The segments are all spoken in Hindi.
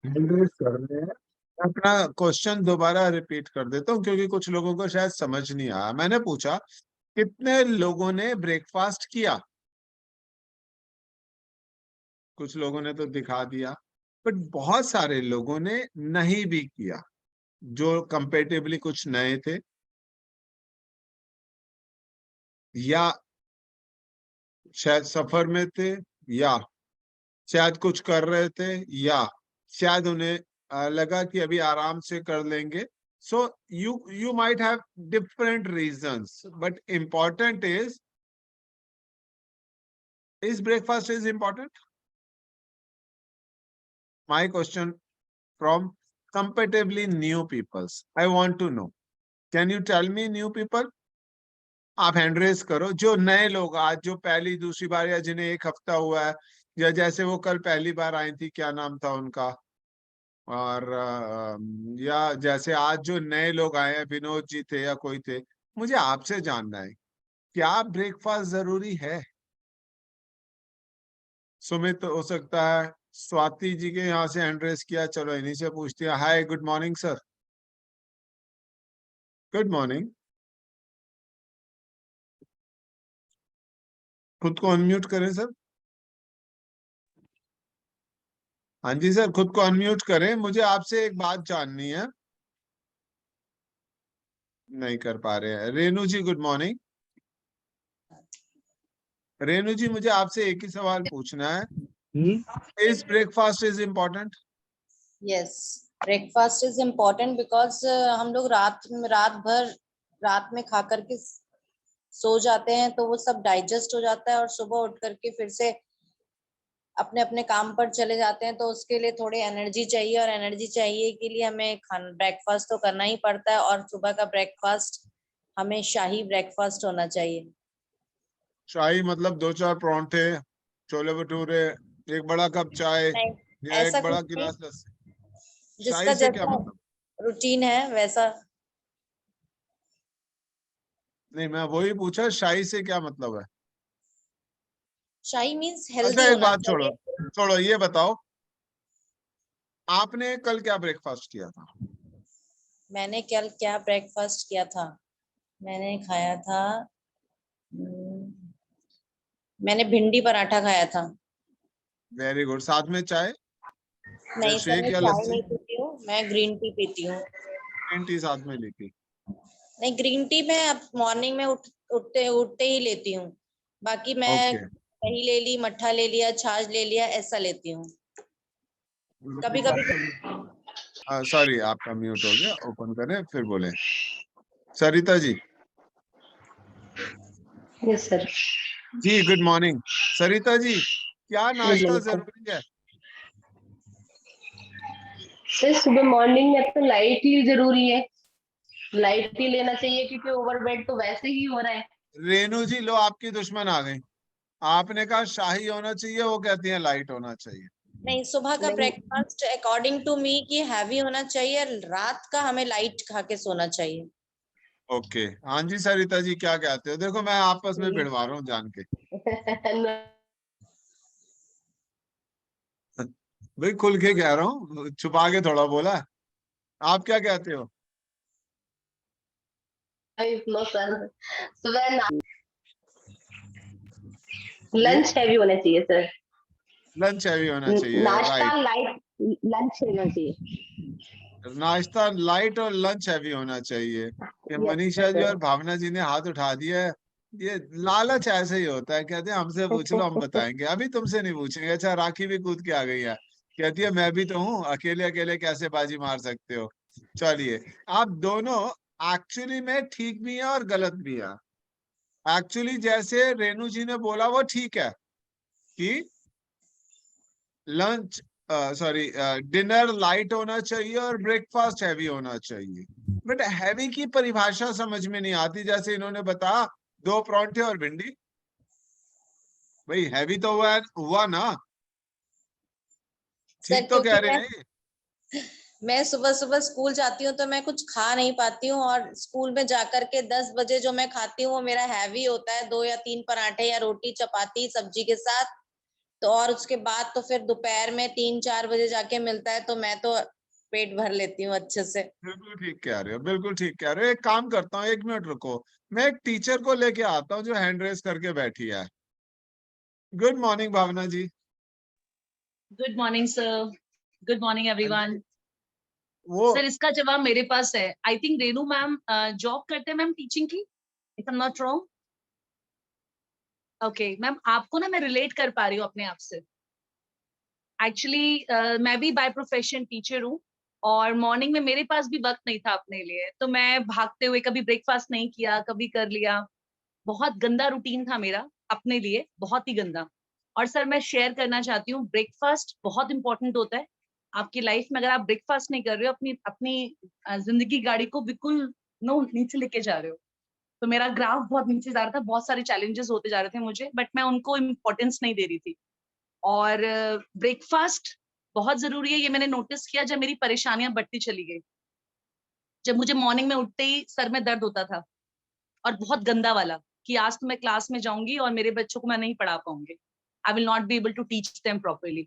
हैंड कर रहे हैं। अपना क्वेश्चन दोबारा रिपीट कर देता हूँ क्योंकि कुछ लोगों को शायद समझ नहीं आया। मैंने पूछा कितने लोगों ने ब्रेकफास्ट किया। कुछ लोगों ने तो दिखा दिया, बट बहुत सारे लोगों ने नहीं भी किया, जो कंपेरेटिवली कुछ नए थे या शायद सफर में थे या शायद कुछ कर रहे थे या शायद उन्हें लगा कि अभी आराम से कर लेंगे। So you might have different reasons, but important is breakfast is important. My question from comparatively new peoples, I want to know, can you tell me new people? आप हैंड रेज करो जो नए लोग आज, जो पहली दूसरी बार या जिन्हें एक हफ्ता हुआ है, या जैसे वो कल पहली बार आई थी, क्या नाम था उनका, और या जैसे आज जो नए लोग आए हैं, विनोद जी थे या कोई थे। मुझे आपसे जानना है, क्या ब्रेकफास्ट जरूरी है? सुमित हो सकता है, स्वाति जी के यहाँ से हैंड रेज किया, चलो इन्हीं से पूछते हैं। Hi, good morning sir. Good morning. खुद को अनम्यूट करें सर। हाँ जी सर, खुद को अनम्यूट करें। मुझे आपसे एक बात जाननी है। नहीं कर पा रहे हैं। रेनू जी गुड मॉर्निंग। रेनू जी, मुझे आपसे एक ही सवाल पूछना है, is breakfast is important? Yes, breakfast is important because हम लोग रात में खा करके सो जाते हैं, तो वो सब डाइजेस्ट हो जाता है और सुबह उठ करके फिर से अपने अपने काम पर चले जाते हैं। तो उसके लिए थोड़ी एनर्जी चाहिए, और एनर्जी चाहिए के लिए हमें ब्रेकफास्ट तो करना ही पड़ता है। और सुबह का ब्रेकफास्ट हमें शाही ब्रेकफास्ट होना चाहिए। शाही मतलब 2-4 परांठे, छोले भटूरे, एक बड़ा कप चाय नहीं, या ऐसा एक बड़ा कुछ नहीं, गिलास लस्सी? जिसका शाही से क्या जैसा मतलब? रूटीन है वैसा। नहीं, मैं वही पूछा, शाही से क्या मतलब है? शाही मीन्स अच्छा हेल्दी एक होना बात छोड़ो, चाहिए। छोड़ो ये बताओ, आपने कल क्या ब्रेकफास्ट किया था? मैंने कल क्या ब्रेकफास्ट किया था? मैंने खाया था, मैंने भिंडी पराठा खाया था। Very good. साथ में चाय या नहीं सर, शेक मैं या चाय लस्सी? नहीं पीती हूँ, मैं ग्रीन टी पीती हूँ। ग्रीन टी साथ में ली थी? नहीं, ग्रीन टी मैं अब मॉर्निंग में उठते उठते ही लेती हूँ। बाकी मैं ओके। दही ले ली, मट्ठा ले लिया, छाछ ले लिया, ऐसा लेती हूँ कभी कभी। सॉरी, आपका म्यूट हो गया, ओपन करें फिर बोले। सरिता जी। Yes sir. जी गुड मॉर्निंग। सरिता जी, क्या नाश्ता जरूरी है? सर सुबह मॉर्निंग में तो लाइट ही जरूरी है, लाइट ही लेना चाहिए क्योंकि ओवरवेट तो वैसे ही हो रहा है। रेनू जी लो, आपकी दुश्मन आ गई। आपने कहा शाही होना चाहिए, वो कहती है लाइट होना चाहिए। नहीं, सुबह का नहीं, ब्रेकफास्ट अकॉर्डिंग टू मी कि हैवी होना चाहिए, रात का हमें लाइट खा के सोना चाहिए। ओके। हाँ जी सरिता जी, क्या कहते हो? देखो मैं आपस में भिड़वा रहा हूँ जान के। भाई खुल के कह रहा हूँ, छुपा के थोड़ा बोला। आप क्या कहते हो? नो सर, सुबह जी, लंच हैवी होना चाहिए सर। लंच हैवी होना चाहिए, नाश्ता राइट। लाइट, लंच होना चाहिए। नाश्ता लाइट और लंच हैवी होना चाहिए। ये यस मनीषा जी सर। और भावना जी ने हाथ उठा दिया है। ये लालच ऐसे ही होता है, कहते हैं हमसे पूछ लो हम बताएंगे, अभी तुमसे नहीं पूछेंगे। अच्छा, राखी भी कूद के आ गई है, कहती है मैं भी तो हूँ, अकेले अकेले कैसे बाजी मार सकते हो। चलिए, आप दोनों एक्चुअली में ठीक भी हैं और गलत भी हैं। एक्चुअली जैसे रेनू जी ने बोला वो ठीक है कि लंच, सॉरी, डिनर लाइट होना चाहिए और ब्रेकफास्ट हैवी होना चाहिए। बट हैवी की परिभाषा समझ में नहीं आती। जैसे इन्होंने बताया 2 परांठे और भिंडी, भाई हैवी तो हुआ ना? सर ठीक तो कह क्योंकि रहे हैं ये? मैं सुबह सुबह स्कूल जाती हूँ तो मैं कुछ खा नहीं पाती हूँ, और स्कूल में जाकर के 10 बजे जो मैं खाती हूँ वो मेरा हैवी होता है, 2 या 3 पराठे या रोटी चपाती सब्जी के साथ। तो और उसके बाद तो फिर दोपहर में 3-4 बजे जाके मिलता है, तो मैं तो पेट भर लेती हूँ अच्छे से। बिल्कुल ठीक कह रहे हो, बिल्कुल ठीक कह रहे हो। एक काम करता हूँ, 1 मिनट रुको, मैं एक टीचर को लेके आता हूँ जो हैंड रेस करके बैठी है। Good morning Bhavna ji. Good morning sir. Good morning everyone. वो सर इसका जवाब मेरे पास है। I think Renu ma'am job करते हैं मैम टीचिंग की, if I am not wrong. Okay ma'am, आपको ना मैं रिलेट कर पा रही हूँ अपने आप से। एक्चुअली मैं भी बाय प्रोफेशन टीचर हूँ, और मॉर्निंग में मेरे पास भी वक्त नहीं था अपने लिए, तो मैं भागते हुए कभी ब्रेकफास्ट नहीं किया, कभी कर लिया। बहुत गंदा रूटीन था मेरा अपने लिए, बहुत ही गंदा। और सर मैं शेयर करना चाहती हूँ, ब्रेकफास्ट बहुत इंपॉर्टेंट होता है आपकी लाइफ में। अगर आप ब्रेकफास्ट नहीं कर रहे हो, अपनी अपनी जिंदगी गाड़ी को बिल्कुल नो नीचे लेके जा रहे हो। तो मेरा ग्राफ बहुत नीचे जा रहा था, बहुत सारे चैलेंजेस होते जा रहे थे मुझे, बट मैं उनको इम्पोर्टेंस नहीं दे रही थी। और ब्रेकफास्ट बहुत जरूरी है, ये मैंने नोटिस किया जब मेरी परेशानियां बढ़ती चली गई। जब मुझे मॉर्निंग में उठते ही सर में दर्द होता था, और बहुत गंदा वाला, कि आज तो मैं क्लास में जाऊंगी और मेरे बच्चों को मैं नहीं पढ़ा पाऊंगी, I will not be able to teach them properly.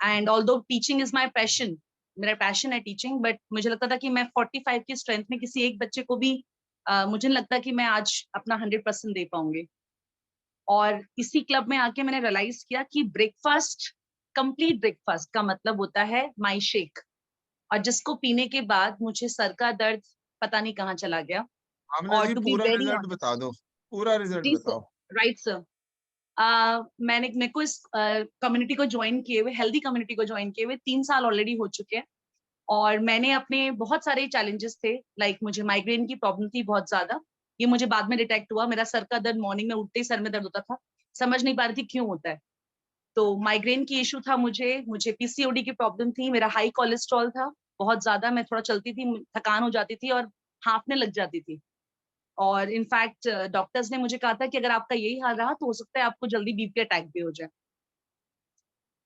And although teaching is my passion, मेरा पैशन है टीचिंग, बट मुझे लगता था कि मैं 45 की स्ट्रेंथ में किसी एक बच्चे को भी मुझे नहीं लगता कि मैं आज अपना 100% दे पाऊंगी। और इसी क्लब में आके मैंने रियलाइज किया कि ब्रेकफास्ट, कंप्लीट ब्रेकफास्ट का मतलब होता है माई शेक, और जिसको पीने के बाद मुझे सर का दर्द पता नहीं कहाँ चला गया। भावना और जी टू बी पूरा वेरी रिजल्ट ऑनेस्ट, बता दो, पूरा रिजल्ट जी सर, बताओ। Right sir. मैंने मेरे को इस कम्युनिटी को ज्वाइन किए हुए, हेल्दी कम्युनिटी को ज्वाइन किए हुए 3 साल ऑलरेडी हो चुके हैं। और मैंने अपने बहुत सारे चैलेंजेस थे, लाइक मुझे माइग्रेन की प्रॉब्लम थी बहुत ज्यादा। ये मुझे बाद में डिटेक्ट हुआ, मेरा सर का दर्द, मॉर्निंग में उठते ही सर में दर्द होता था, समझ नहीं पा रही थी क्यों होता है। तो माइग्रेन की इशू था मुझे पीसीओडी की प्रॉब्लम थी, मेरा हाई कोलेस्ट्रॉल था बहुत ज्यादा, मैं थोड़ा चलती थी थकान हो जाती थी और हाँफने लग जाती थी। और इनफैक्ट डॉक्टर्स ने मुझे कहा था कि अगर आपका यही हाल रहा तो हो सकता है आपको जल्दी बीपी अटैक भी हो जाए।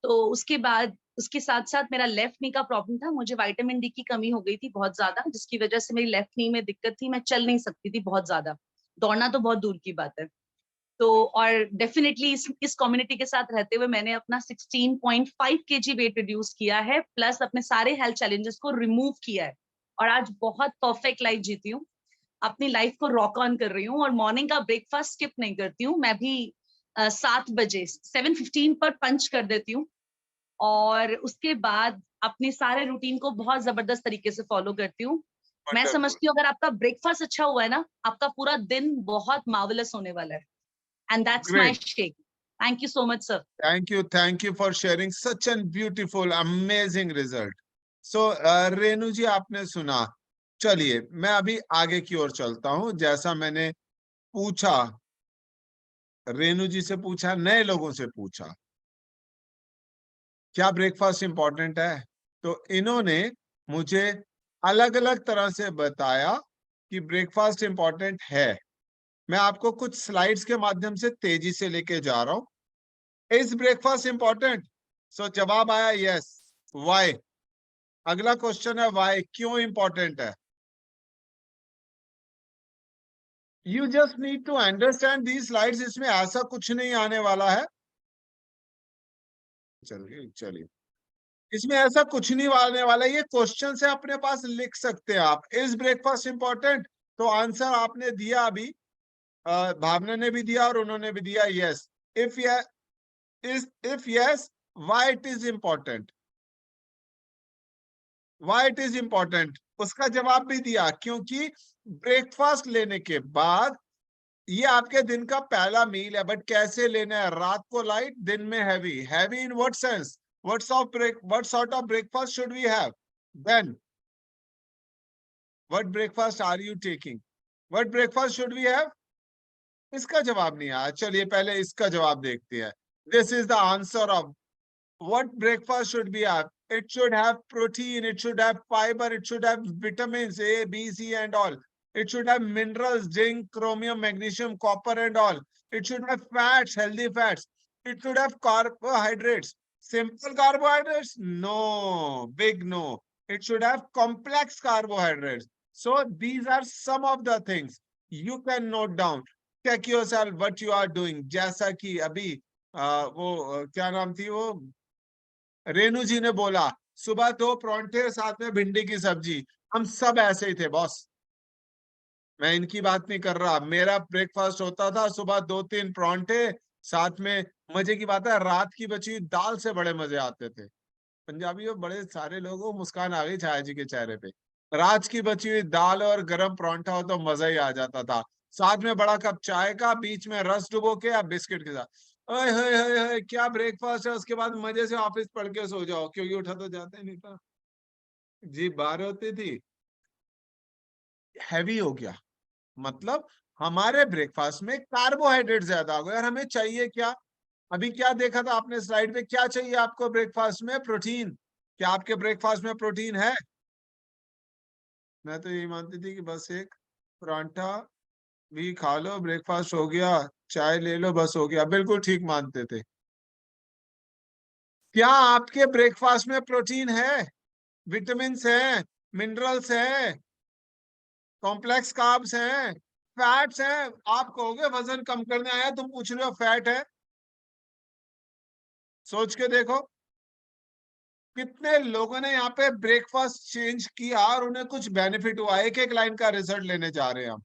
तो उसके बाद उसके साथ साथ मेरा लेफ्ट नी का प्रॉब्लम था, मुझे विटामिन डी की कमी हो गई थी बहुत ज्यादा, जिसकी वजह से मेरी लेफ्ट नी में दिक्कत थी, मैं चल नहीं सकती थी बहुत ज्यादा, दौड़ना तो बहुत दूर की बात है। तो और डेफिनेटली इस कम्युनिटी के साथ रहते हुए मैंने अपना 16.5 kg वेट रिड्यूस किया है, प्लस अपने सारे हेल्थ चैलेंजेस को रिमूव किया है, और आज बहुत परफेक्ट लाइफ जीती हूँ, अपनी लाइफ को रॉक ऑन कर रही हूँ। और मॉर्निंग का ब्रेकफास्ट स्किप नहीं करती हूँ, मैं भी 7 बजे 7:15 पर पंच कर देती हूँ। और उसके बाद अपने सारे रूटीन को बहुत जबरदस्त तरीके से फॉलो करती हूँ। मैं वंडरफुल। समझती हूँ अगर आपका ब्रेकफास्ट अच्छा हुआ है ना, आपका पूरा दिन बहुत मार्वेलस होने वाला है। And that's my great, shake. Thank you so much sir. Thank you for sharing such an beautiful amazing result. So Renu ji आपने सुना, चलिए मैं अभी आगे की ओर चलता हूँ। जैसा मैंने पूछा, रेनू जी से पूछा, नए लोगों से पूछा क्या ब्रेकफास्ट इंपॉर्टेंट है, तो इन्होंने मुझे अलग अलग तरह से बताया कि ब्रेकफास्ट इंपॉर्टेंट है। मैं आपको कुछ स्लाइड्स के माध्यम से तेजी से लेके जा रहा हूं। Is breakfast important? सो जवाब आया यस। व्हाई? अगला क्वेश्चन है व्हाई, क्यों इंपॉर्टेंट है? You just need to understand these slides. इसमें ऐसा कुछ नहीं आने वाला है, चलिए इसमें ऐसा कुछ नहीं आने वाला है, ये क्वेश्चन से अपने पास लिख सकते हैं आप। Is breakfast important? तो आंसर आपने दिया अभी, भावना ने भी दिया और उन्होंने भी दिया yes. If yes, why it is important? Why it is important उसका जवाब भी दिया, क्योंकि ब्रेकफास्ट लेने के बाद ये आपके दिन का पहला मील है। बट कैसे लेना है? रात को लाइट, दिन में heavy. Heavy in what sense? what sort of breakfast should we have? Then what breakfast are you taking? What breakfast should we have? इसका जवाब नहीं आया, चलिए पहले इसका जवाब देखते हैं। This is the answer of what breakfast should be have. It should have protein, it should have fiber, it should have vitamins A, B, C and all. It should have minerals, zinc, chromium, magnesium, copper and all. It should have fats, healthy fats. It should have carbohydrates. Simple carbohydrates? No, big no. It should have complex carbohydrates. So these are some of the things you can note down. Check yourself what you are doing. जैसा कि अभी क्या नाम थी वो, रेनू जी ने बोला सुबह 2 परांठे साथ में भिंडी की सब्जी। हम सब ऐसे ही थे बॉस, मैं इनकी बात नहीं कर रहा। मेरा ब्रेकफास्ट होता था सुबह 2-3 परांठे साथ में। मजे की बात है रात की बची हुई दाल से बड़े मजे आते थे। पंजाबी में बड़े सारे लोगों को मुस्कान आ गई छाया जी के चेहरे पे। रात की बची हुई दाल और गरम परांठा हो तो मजा ही आ जाता था। साथ में बड़ा कप चाय का, बीच में रस डुबो के या बिस्किट के साथ। ओए होए होए होए, क्या ब्रेकफास्ट है। उसके बाद मजे से ऑफिस पढ़ के सो जाओ, क्योंकि उठा तो जाता ही नहीं था, जी बाहर होती थी। हैवी हो गया, मतलब हमारे ब्रेकफास्ट में कार्बोहाइड्रेट ज्यादा हो गए। और हमें चाहिए क्या, अभी क्या देखा था आपने स्लाइड पे, क्या चाहिए आपको ब्रेकफास्ट में? प्रोटीन। क्या आपके ब्रेकफास्ट में प्रोटीन है? मैं तो यही मानती थी कि बस एक परांठा भी खा लो, ब्रेकफास्ट हो गया, चाय ले लो, बस हो गया। बिल्कुल ठीक मानते थे। क्या आपके ब्रेकफास्ट में प्रोटीन है, विटामिन है, मिनरल्स है, कॉम्प्लेक्स कार्ब्स हैं, फैट्स हैं? आप कहोगे वजन कम करने आया, तुम पूछ रहे हो फैट है। सोच के देखो कितने लोगों ने यहाँ पे ब्रेकफास्ट चेंज किया और उन्हें कुछ बेनिफिट हुआ। एक एक लाइन का रिजल्ट लेने जा रहे हैं हम।